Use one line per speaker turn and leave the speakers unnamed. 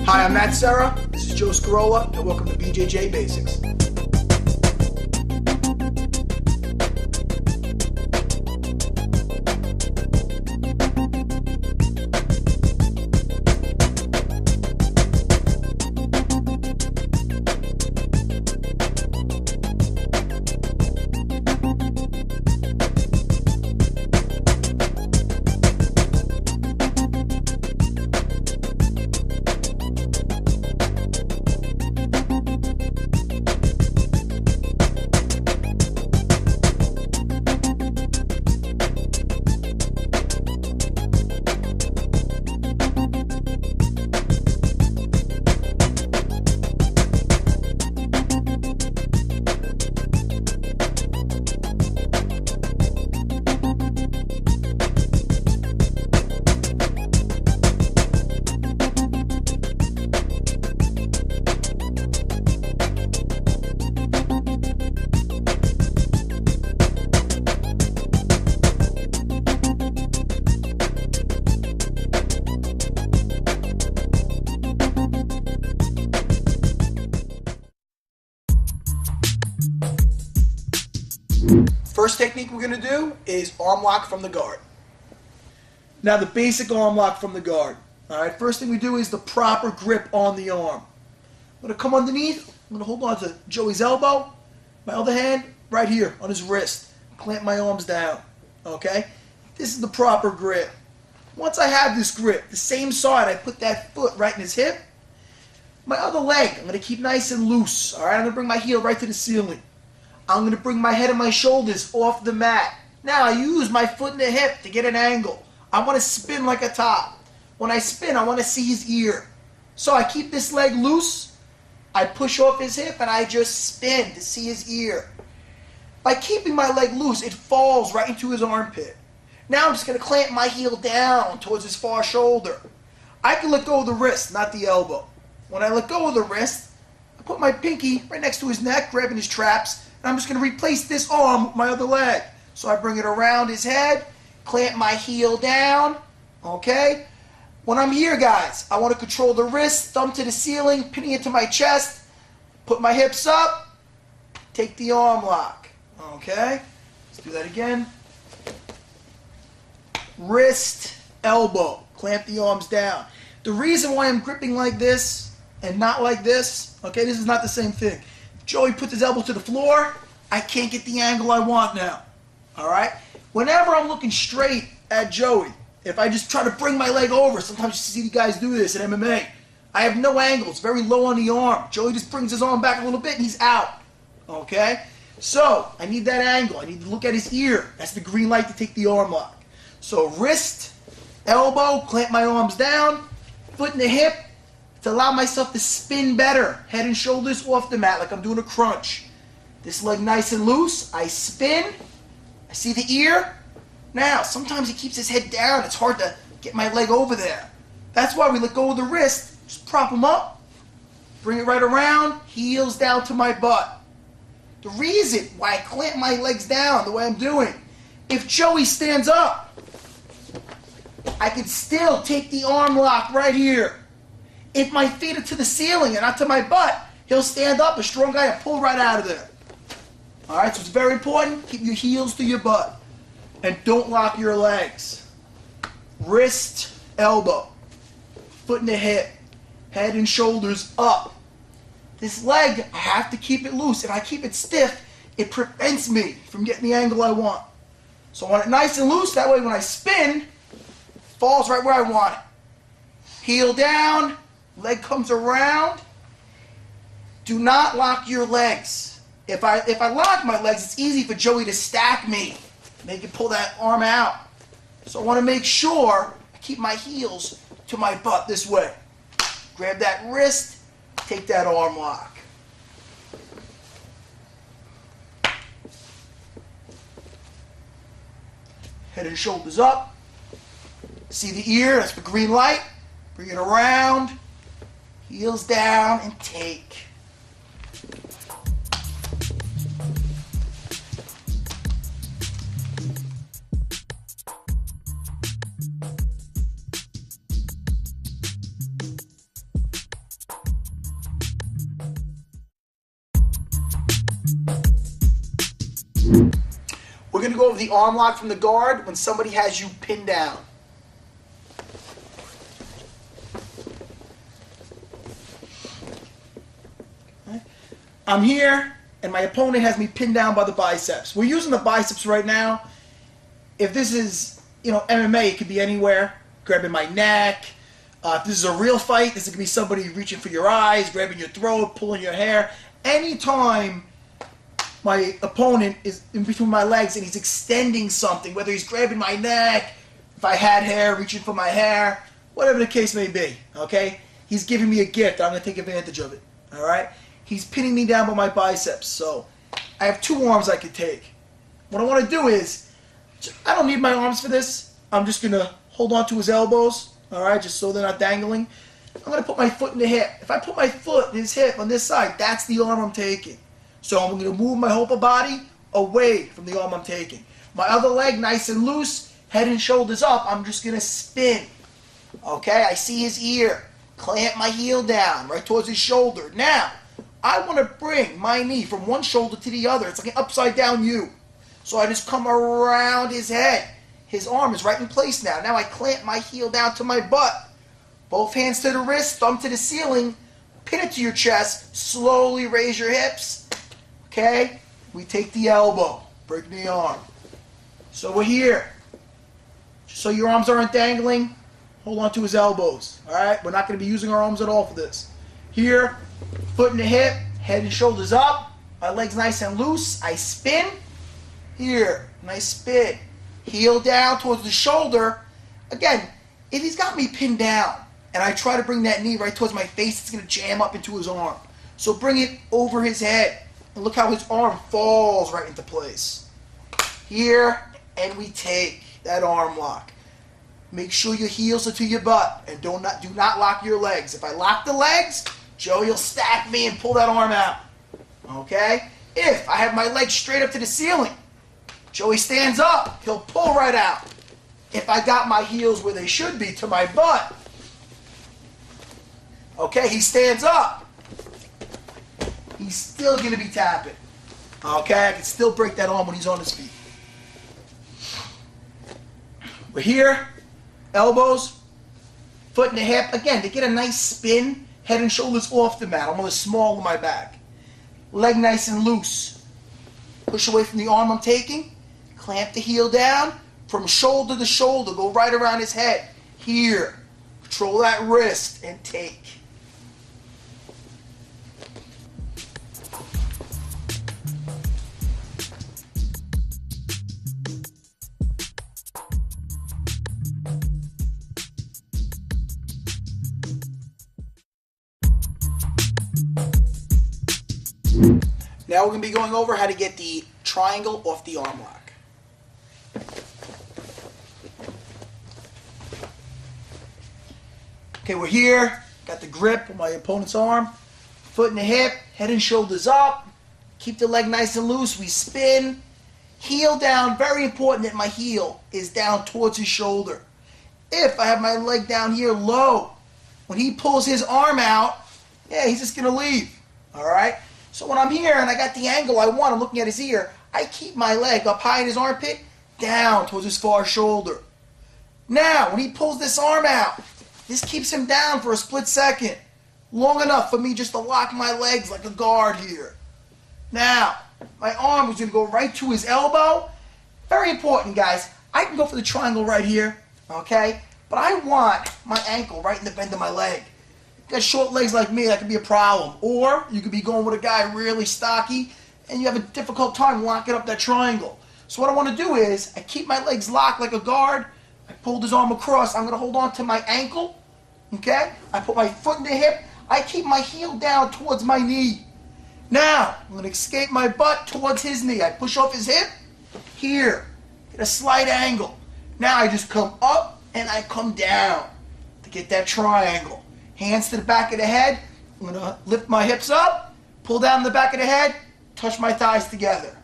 Hi, I'm Matt Serra. This is Joe Scarola, and welcome to BJJ Basics. First technique we're going to do is arm lock from the guard. Now the basic arm lock from the guard. Alright, first thing we do is the proper grip on the arm. I'm going to come underneath, I'm going to hold on to Joey's elbow, my other hand right here on his wrist, clamp my arms down. Okay, this is the proper grip. Once I have this grip, the same side, I put that foot right in his hip. My other leg, I'm going to keep nice and loose. Alright, I'm going to bring my heel right to the ceiling. I'm going to bring my head and my shoulders off the mat. Now I use my foot and the hip to get an angle. I want to spin like a top. When I spin, I want to see his ear. So I keep this leg loose. I push off his hip and I just spin to see his ear. By keeping my leg loose, it falls right into his armpit. Now I'm just going to clamp my heel down towards his far shoulder. I can let go of the wrist, not the elbow. When I let go of the wrist, I put my pinky right next to his neck, grabbing his traps. I'm just going to replace this arm with my other leg. So I bring it around his head, clamp my heel down, okay? When I'm here, guys, I want to control the wrist, thumb to the ceiling, pinning it to my chest, put my hips up, take the arm lock, okay? Let's do that again. Wrist, elbow, clamp the arms down. The reason why I'm gripping like this and not like this, okay, this is not the same thing. Joey puts his elbow to the floor, I can't get the angle I want now. Alright? Whenever I'm looking straight at Joey, if I just try to bring my leg over, sometimes you see the guys do this in MMA. I have no angle, it's very low on the arm. Joey just brings his arm back a little bit and he's out. Okay? So, I need that angle. I need to look at his ear. That's the green light to take the arm lock. So, wrist, elbow, clamp my arms down, foot in the hip, to allow myself to spin better, head and shoulders off the mat like I'm doing a crunch. This leg nice and loose, I spin, I see the ear. Now, sometimes he keeps his head down, it's hard to get my leg over there. That's why we let go of the wrist, just prop him up, bring it right around, heels down to my butt. The reason why I clamp my legs down the way I'm doing, if Joey stands up, I can still take the arm lock right here. If my feet are to the ceiling and not to my butt, he'll stand up, a strong guy, and pull right out of there. Alright, so it's very important. Keep your heels to your butt. And don't lock your legs. Wrist, elbow. Foot in the hip. Head and shoulders up. This leg, I have to keep it loose. If I keep it stiff, it prevents me from getting the angle I want. So I want it nice and loose. That way when I spin, it falls right where I want it. Heel down. Leg comes around. Do not lock your legs. If I lock my legs, it's easy for Joey to stack me. They can pull that arm out. So I want to make sure I keep my heels to my butt this way. Grab that wrist, take that arm lock. Head and shoulders up. See the ear, that's the green light. Bring it around. Heels down and take. We're going to go over the arm lock from the guard when somebody has you pinned down. I'm here, and my opponent has me pinned down by the biceps. We're using the biceps right now. If this is, MMA, it could be anywhere. Grabbing my neck. If this is a real fight, this could be somebody reaching for your eyes, grabbing your throat, pulling your hair. Anytime my opponent is in between my legs and he's extending something, whether he's grabbing my neck, if I had hair, reaching for my hair, whatever the case may be, okay? He's giving me a gift. I'm going to take advantage of it, all right? He's pinning me down by my biceps, so I have two arms I could take. What I want to do is, I don't need my arms for this. I'm just going to hold on to his elbows, all right, just so they're not dangling. I'm going to put my foot in the hip. If I put my foot in his hip on this side, that's the arm I'm taking. So I'm going to move my whole body away from the arm I'm taking. My other leg nice and loose, head and shoulders up. I'm just going to spin. Okay, I see his ear. Clamp my heel down right towards his shoulder. Now, I want to bring my knee from one shoulder to the other. It's like an upside down U. So I just come around his head. His arm is right in place now. Now I clamp my heel down to my butt. Both hands to the wrist, thumb to the ceiling. Pin it to your chest. Slowly raise your hips. Okay? We take the elbow. Break the arm. So we're here. Just so your arms aren't dangling, hold on to his elbows. Alright? We're not going to be using our arms at all for this. Here, foot in the hip, head and shoulders up. My legs nice and loose. I spin. Here, nice spin. Heel down towards the shoulder. Again, if he's got me pinned down and I try to bring that knee right towards my face, it's going to jam up into his arm. So bring it over his head. And look how his arm falls right into place. Here, and we take that arm lock. Make sure your heels are to your butt and do not lock your legs. If I lock the legs, Joey will stack me and pull that arm out. Okay? If I have my legs straight up to the ceiling, Joey stands up, he'll pull right out. If I got my heels where they should be, to my butt, okay, he stands up. He's still going to be tapping. Okay, I can still break that arm when he's on his feet. We're here, elbows, foot in the hip. Again, to get a nice spin, head and shoulders off the mat. I'm on the small of my back. Leg nice and loose. Push away from the arm I'm taking. Clamp the heel down. From shoulder to shoulder, go right around his head. Here. Control that wrist and take. Now we're going to be going over how to get the triangle off the arm lock. Okay, we're here. Got the grip on my opponent's arm. Foot in the hip, head and shoulders up. Keep the leg nice and loose. We spin. Heel down. Very important that my heel is down towards his shoulder. If I have my leg down here low, when he pulls his arm out, yeah, he's just going to leave. All right? So when I'm here and I got the angle I want, I'm looking at his ear, I keep my leg up high in his armpit, down towards his far shoulder. Now, when he pulls this arm out, this keeps him down for a split second. Long enough for me just to lock my legs like a guard here. Now, my arm is going to go right to his elbow. Very important, guys. I can go for the triangle right here, okay? But I want my ankle right in the bend of my leg. You got short legs like me, that could be a problem. Or you could be going with a guy really stocky and you have a difficult time locking up that triangle. So what I want to do is, I keep my legs locked like a guard. I pulled his arm across. I'm going to hold on to my ankle. Okay? I put my foot in the hip. I keep my heel down towards my knee. Now, I'm going to escape my butt towards his knee. I push off his hip. Here. Get a slight angle. Now I just come up and I come down to get that triangle. Hands to the back of the head. I'm going to lift my hips up, pull down the back of the head, touch my thighs together.